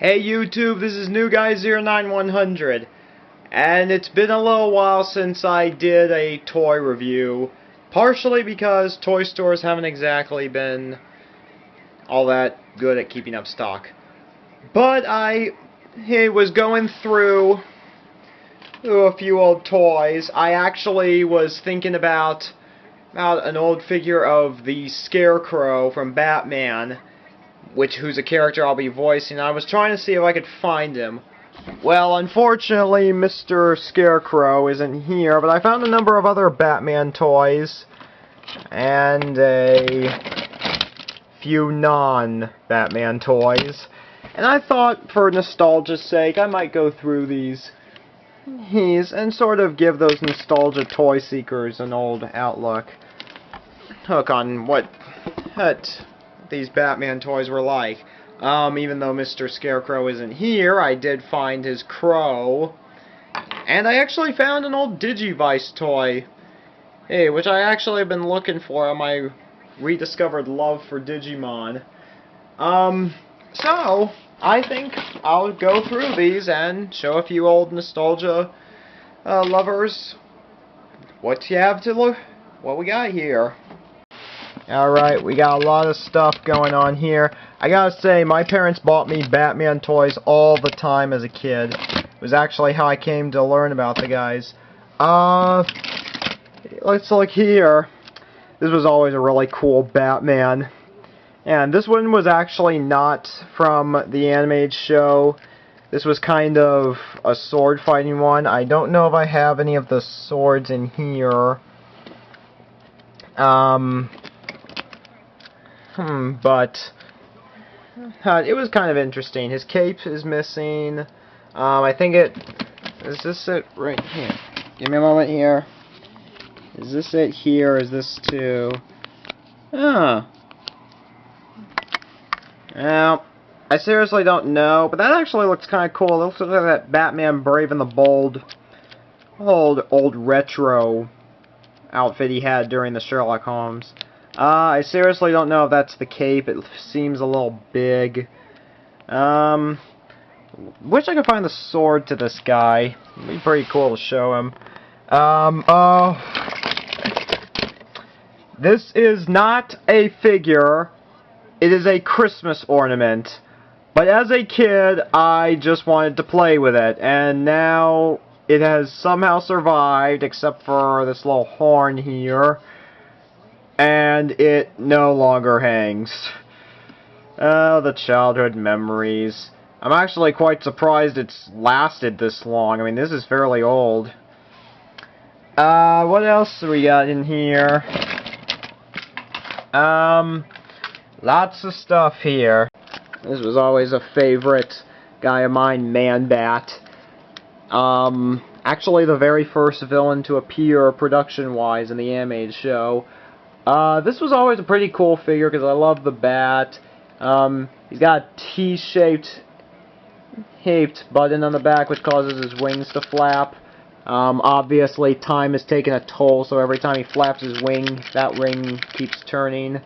Hey YouTube, this is New Guy 09100, and it's been a little while since I did a toy review, partially because toy stores haven't exactly been all that good at keeping up stock. But I was going through a few old toys. I actually was thinking about an old figure of the Scarecrow from Batman, who's a character I'll be voicing. I was trying to see if I could find him. Well, unfortunately, Mr. Scarecrow isn't here, but I found a number of other Batman toys, and a few non-Batman toys. And I thought, for nostalgia's sake, I might go through these and sort of give those nostalgia toy seekers an old hook on what these Batman toys were like. Even though Mr. Scarecrow isn't here, I did find his crow. And I actually found an old Digivice toy, which I actually have been looking for on my rediscovered love for Digimon. So, I think I'll go through these and show a few old nostalgia lovers what we got here. Alright, we got a lot of stuff going on here. I gotta say, my parents bought me Batman toys all the time as a kid. It was actually how I came to learn about the guys. Let's look here. This was always a really cool Batman. And this one was actually not from the animated show. This was kind of a sword fighting one. I don't know if I have any of the swords in here. But it was kind of interesting. His cape is missing. I think is this it right here? Give me a moment here. Is this it here? Is this too? Well, I seriously don't know, but that actually looks kind of cool. It looks like that Batman Brave and the Bold old retro outfit he had during the Sherlock Holmes. I seriously don't know if that's the cape. It seems a little big. Wish I could find the sword to this guy. It'd be pretty cool to show him. This is not a figure. It is a Christmas ornament. But as a kid, I just wanted to play with it. And now it has somehow survived, except for this little horn here. And it no longer hangs. Oh, the childhood memories. I'm actually quite surprised it's lasted this long. I mean, this is fairly old. What else do we got in here? Lots of stuff here. This was always a favorite guy of mine, Man-Bat. Actually the very first villain to appear production-wise in the animated show. This was always a pretty cool figure because I love the bat. He's got a T-shaped button on the back which causes his wings to flap. Obviously time has taken a toll, so every time he flaps his wing, that ring keeps turning.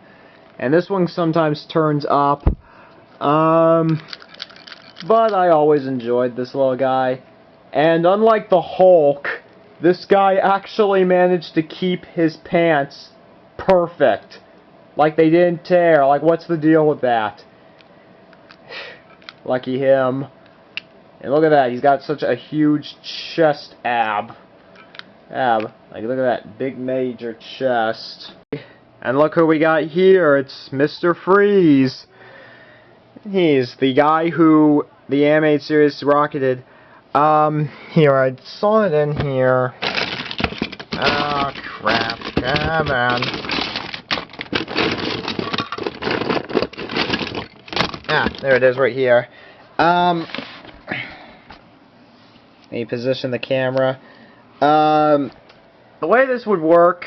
And this one sometimes turns up. But I always enjoyed this little guy. And unlike the Hulk, this guy actually managed to keep his pants perfect. Like they didn't tear. Like, what's the deal with that? Lucky him. And look at that. He's got such a huge chest ab. Like, look at that big major chest. And look who we got here. It's Mr.Freeze. He's the guy who the animated series rocketed. Here, I saw it in here. Oh, crap. Come on. There it is right here. Let me position the camera. The way this would work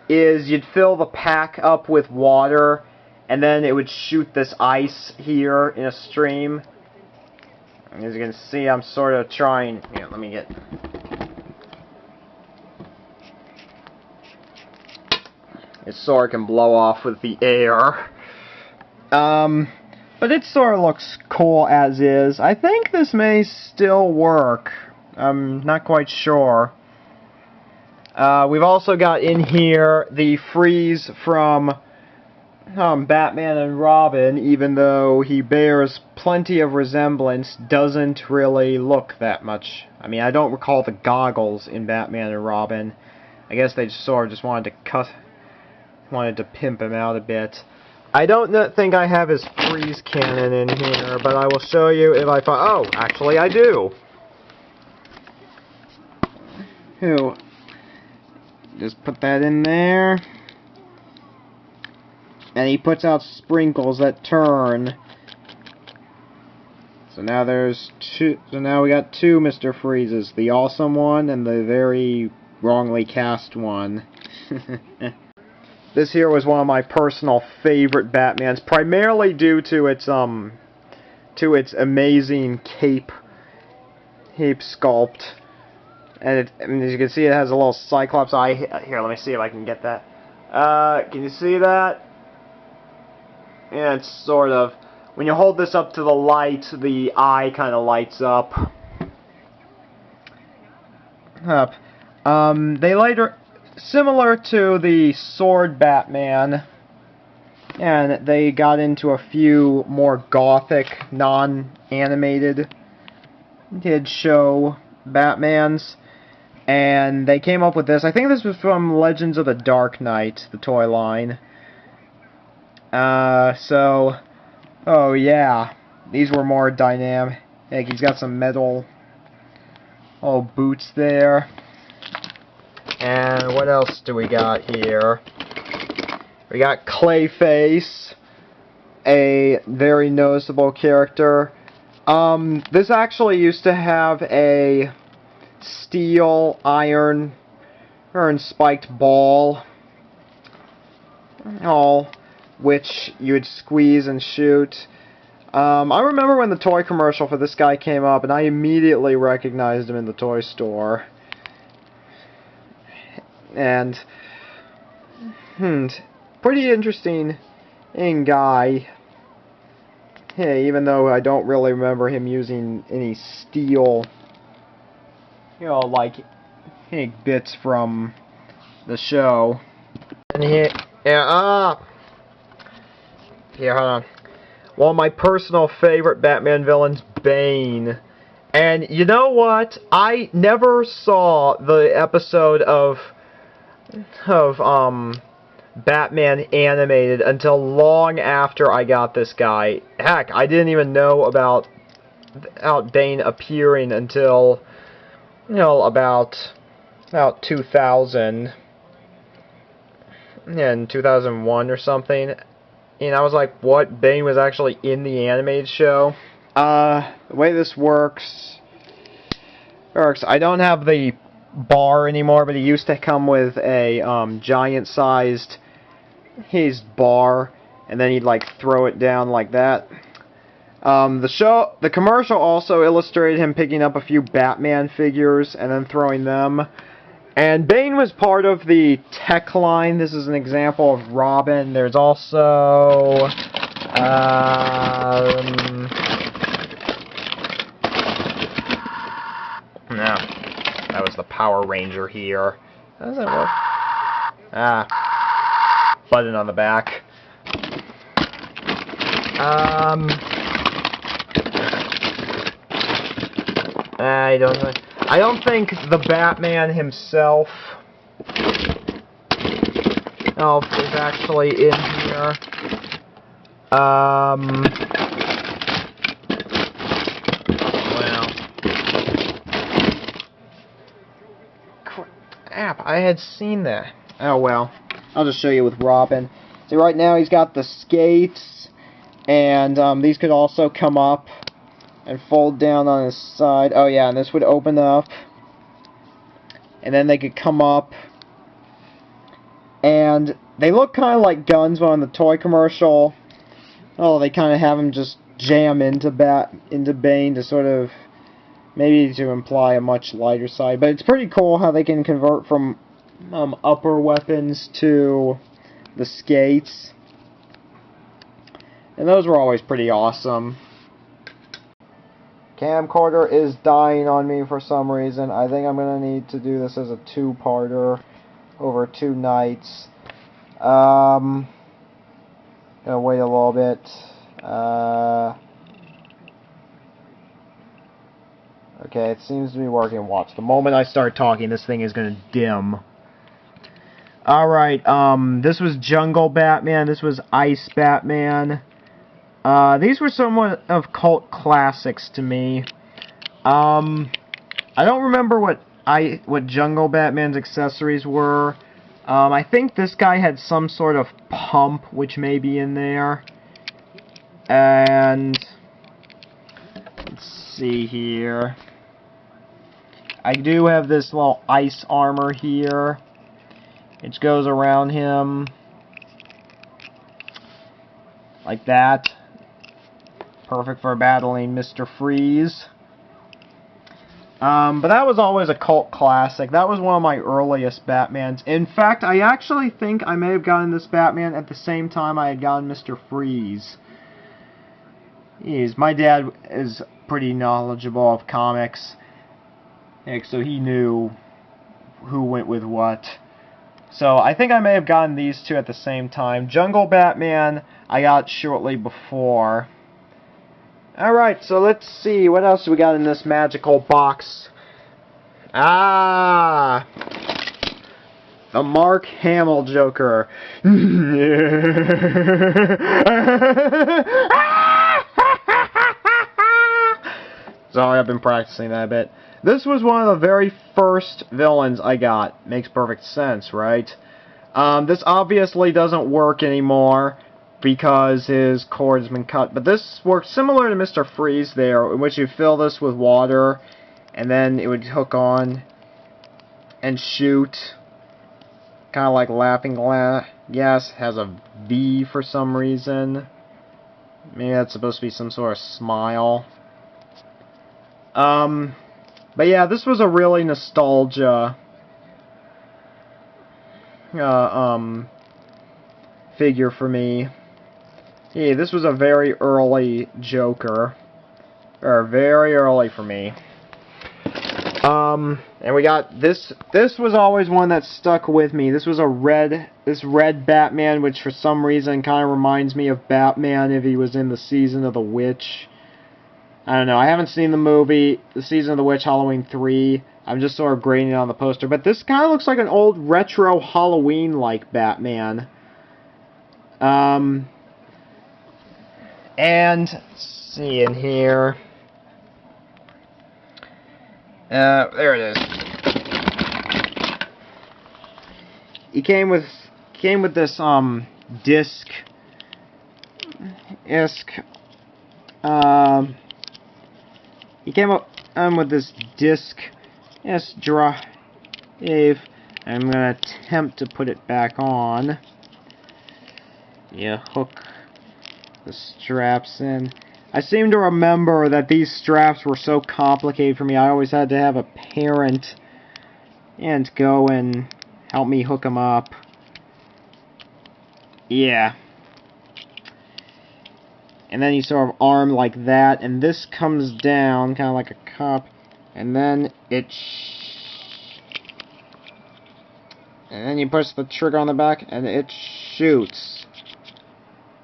is you'd fill the pack up with water, and then it would shoot this ice here in a stream. As you can see, I'm sort of trying... Here, let me get... It sort of can blow off with the air. But it sort of looks cool as is. I think this may still work. I'm not quite sure. We've also got in here the Freeze from Batman and Robin, even though he bears plenty of resemblance, doesn't really look that much. I mean, I don't recall the goggles in Batman and Robin. I guess they sort of just wanted to pimp him out a bit. I don't think I have his Freeze cannon in here, but I will show you if I find... Oh, actually I do! Just put that in there. And he puts out sprinkles that turn. So now there's two. So now we got two Mr. Freezes. The awesome one and the very wrongly cast one. This here was one of my personal favorite Batmans, primarily due to its amazing cape sculpt. And as you can see, it has a little Cyclops eye. Here, let me see if I can get that. Can you see that? Yeah, it's sort of... When you hold this up to the light, the eye kind of lights up. They later... Similar to the Sword Batman, and they got into a few more gothic, non-animated kid show Batmans, and they came up with this. I think this was from Legends of the Dark Knight, the toy line. Oh yeah, these were more dynamic. He's got some metal boots there. And what else do we got here? We got Clayface, a very noticeable character. This actually used to have a steel, iron spiked ball, which you would squeeze and shoot. I remember when the toy commercial for this guy came up, and I immediately recognized him in the toy store. And, pretty interesting guy. Hey, even though I don't really remember him using any steel, like, bits from the show. And here, here, hold on. One of my personal favorite Batman villains, Bane. And you know what? I never saw the episode of Batman animated until long after I got this guy. Heck, I didn't even know about Bane appearing until about 2000 and 2001 or something. And I was like, what? Bane was actually in the animated show? The way this works, I don't have the bar anymore, but he used to come with a giant-sized bar, and then he'd like throw it down like that. The commercial also illustrated him picking up a few Batman figures and then throwing them. And Bane was part of the tech line. This is an example of Robin. There's also no. That was the Power Ranger here. How does that work? Button on the back. I don't think the Batman himself is actually in here. Crap, I had seen that. Oh well. I'll just show you with Robin. See, right now he's got the skates, and these could also come up and fold down on his side. Oh yeah, and this would open up, and then they could come up, and they look kind of like guns, but on the toy commercial, they kind of have him just jam into Bane to sort of, maybe to imply a much lighter side. But it's pretty cool how they can convert from upper weapons to the skates. And those were always pretty awesome. Camcorder is dying on me for some reason. I think I'm going to need to do this as a two-parter over 2 nights. Gonna wait a little bit. Okay, it seems to be working. Watch. The moment I start talking, this thing is going to dim. Alright, this was Jungle Batman. This was Ice Batman. These were somewhat of cult classics to me. I don't remember what Jungle Batman's accessories were. I think this guy had some sort of pump, which may be in there. And let's see here. I do have this little ice armor here. It goes around him like that. Perfect for battling Mr.Freeze. But that was always a cult classic. That was one of my earliest Batmans. In fact, I actually think I may have gotten this Batman at the same time I had gotten Mr.Freeze. My dad is pretty knowledgeable of comics, so he knew who went with what. So I think I may have gotten these two at the same time. Jungle Batman I got shortly before. Alright, so let's see. What else do we got in this magical box? Ah! The Mark Hamill Joker. Sorry, I've been practicing that a bit. This was one of the very first villains I got. Makes perfect sense, right? This obviously doesn't work anymore because his cord's been cut. But this works similar to Mr. Freeze there, in which you fill this with water, and then it would hook on and shoot. Kind of like Laughing Gas has a V for some reason. Maybe that's supposed to be some sort of smile. But yeah, this was a really nostalgia figure for me. Yeah, this was a very early Joker. Or very early for me. And we got this. This was always one that stuck with me. This was this red Batman, which for some reason kind of reminds me of Batman if he was in the Season of the Witch. I don't know. I haven't seen the movie, The Season of the Witch, Halloween 3. I'm just sort of grading it on the poster. But this kind of looks like an old retro Halloween-like Batman. And let's see in here. There it is. He came with this disc. He came up with this disc drive. I'm gonna attempt to put it back on. Yeah, hook the straps in. I seem to remember that these straps were so complicated for me. I always had to have a parent and go and help me hook them up. Yeah. And then you sort of arm like that, and this comes down, kind of like a cup, and then and then you push the trigger on the back, and it shoots.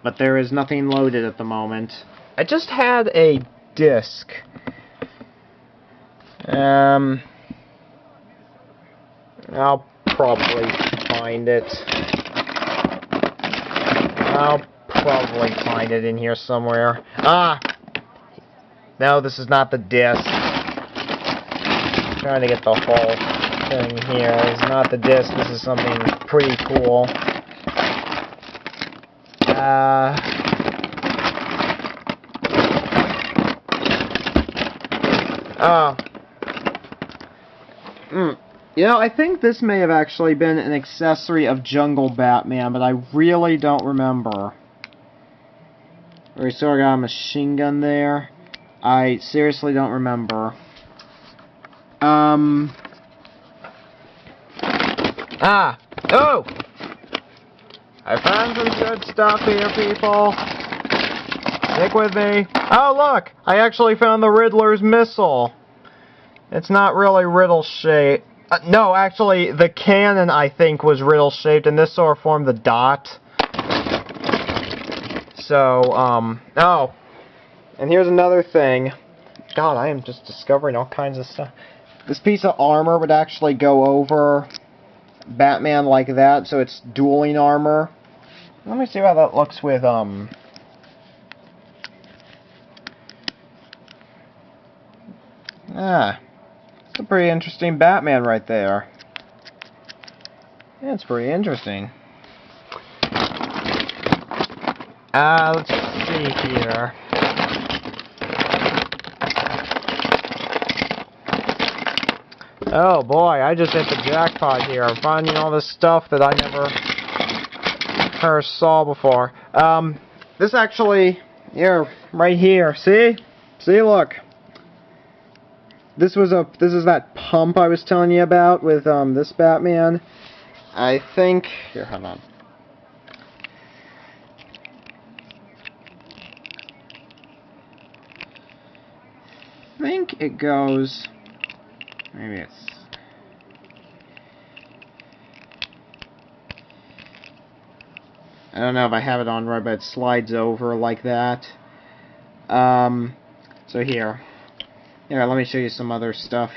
But there is nothing loaded at the moment. I just had a disc. I'll probably find it. I'll probably find it in here somewhere. Ah! No, this is not the disc. I'm trying to get the whole thing here. It's not the disc. This is something pretty cool. Oh. You know, I think this may have actually been an accessory of Jungle Batman, but I really don't remember. Or he sort of got a machine gun there. I seriously don't remember. Ah! Oh! I found some good stuff here, people. Stick with me. Oh, look! I actually found the Riddler's missile. It's not really riddle-shaped. No, actually, the cannon, I think, was riddle-shaped, and this sort of formed the dot. So, oh. And here's another thing. God, I am just discovering all kinds of stuff. This piece of armor would actually go over Batman like that, so it's dueling armor. Let me see how that looks with, it's a pretty interesting Batman right there. Yeah, it's pretty interesting. Let's see here. Oh boy, I just hit the jackpot here. I'm finding all this stuff that I never saw before. This actually, here, right here. See? See, look. This is that pump I was telling you about with this Batman. I think here, hold on. I think it goes. Maybe it's. I don't know if I have it on right, but it slides over like that. So here. Here, let me show you some other stuff.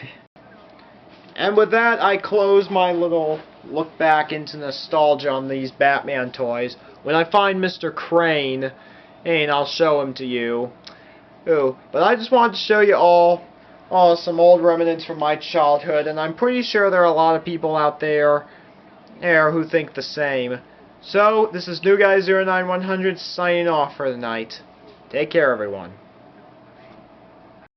And with that, I close my little look back into nostalgia on these Batman toys. When I find Mr. Crane, and I'll show him to you. Ooh, but I just wanted to show you all some old remnants from my childhood, and I'm pretty sure there are a lot of people out there who think the same. So, this is New Guy 09100 signing off for the night. Take care, everyone.